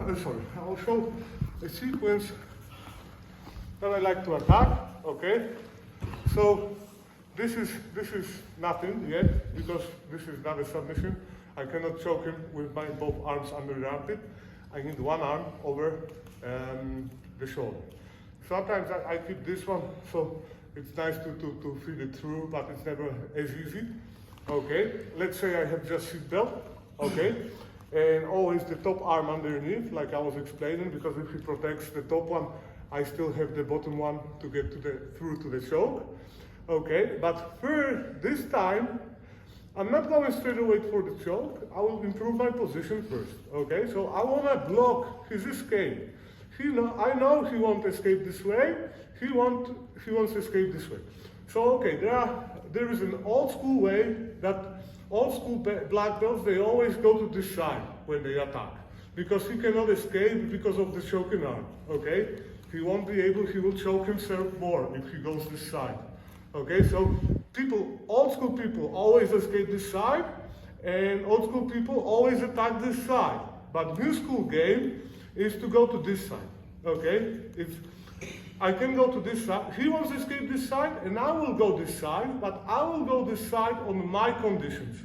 I will show a sequence that I like to attack. Okay, so this is nothing yet because this is not a submission. I cannot choke him with my both arms under the armpit. I need one arm over the shoulder. Sometimes I keep this one, so it's nice to feed it through, but it's never as easy. Okay, let's say I have just seat belt. Okay, and always the top arm underneath, like I was explaining, because if he protects the top one, I still have the bottom one to get through to the choke. Okay, but for this time, I'm not going straight away for the choke. I will improve my position first. Okay, so I want to block his escape. I know he won't escape this way. He wants to escape this way. So okay, there is an old school way that old school black belts, they always go to this side when they attack because he cannot escape because of the choking arm. Okay, he won't be able. He will choke himself more if he goes this side. Okay, so old school people always escape this side, and old school people always attack this side. But new school game is to go to this side. Okay, I can go to this side. He wants to escape this side, and I will go this side, but I will go this side on my conditions.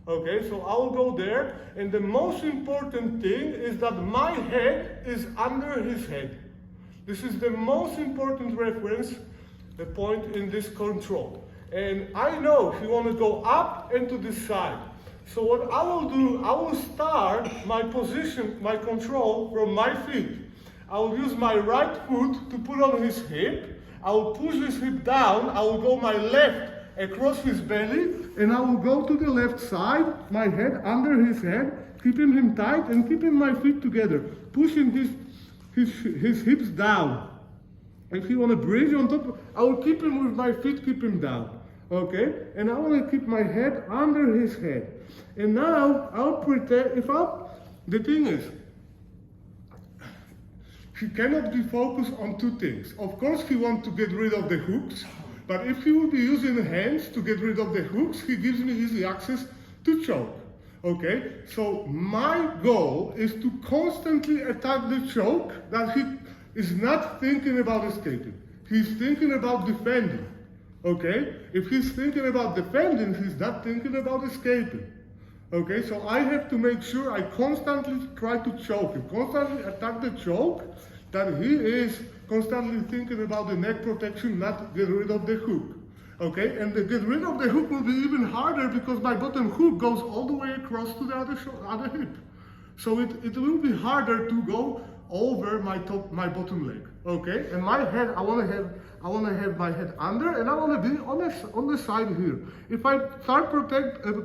Okay, so I will go there, and the most important thing is that my head is under his head. This is the most important reference, the point in this control. And I know he wants to go up and to this side. So what I will do, I will start my position, my control from my feet. I will use my right foot to put on his hip. I will push his hip down. I will go my left across his belly, and I will go to the left side, my head under his head, keeping him tight and keeping my feet together, pushing his hips down. If he want to bridge on top, I will keep him with my feet, keep him down. Okay? And I want to keep my head under his head. And now I'll pretend, the thing is, he cannot be focused on two things. Of course, he wants to get rid of the hooks, but if he will be using hands to get rid of the hooks, he gives me easy access to choke. Okay? So my goal is to constantly attack the choke that he is not thinking about escaping. He's thinking about defending. Okay? If he's thinking about defending, he's not thinking about escaping. Okay? So I have to make sure I constantly try to choke him, constantly attack the choke, that he is constantly thinking about the neck protection, not get rid of the hook. Okay? And the get rid of the hook will be even harder because my bottom hook goes all the way across to the other hip. So it will be harder to go over my bottom leg. Okay? And my head, I want to have my head under, and I want to be on the side here. If I start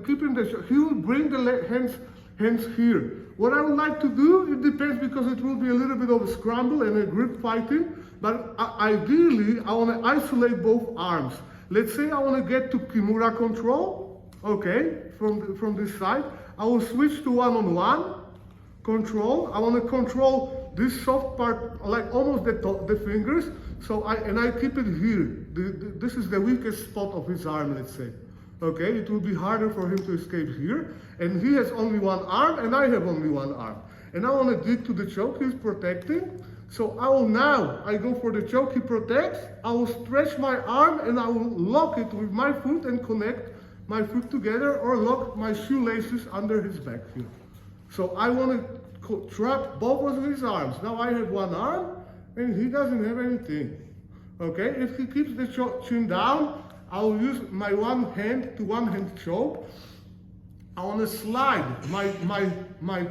keeping he will bring the hands here. What I would like to do, it depends because it will be a little bit of a scramble and a grip fighting, but ideally I want to isolate both arms. Let's say I want to get to Kimura control, okay, from this side. I will switch to one-on-one control. I want to control this soft part, like almost the fingers. So I keep it here. This is the weakest spot of his arm, let's say. Okay, it will be harder for him to escape here. And he has only one arm, and I have only one arm. And I want to dig to the choke, he's protecting. So I go for the choke, he protects. I will stretch my arm, and I will lock it with my foot and connect my foot together, or lock my shoelaces under his back here. So I want to trap both of his arms. Now I have one arm, and he doesn't have anything. Okay, if he keeps the chin down, I will use my one hand choke. I want to slide my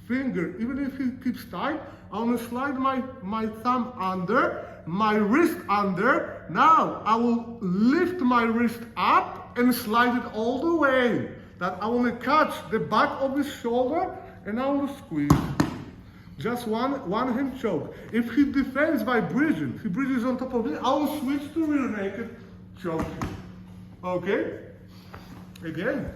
finger, even if he keeps tight, I want to slide my thumb under, my wrist under. Now I will lift my wrist up and slide it all the way. That I want to catch the back of his shoulder, and I want to squeeze. Just one hand choke. If he defends by bridging, he bridges on top of it, I will switch to rear naked choke. Okay? Again.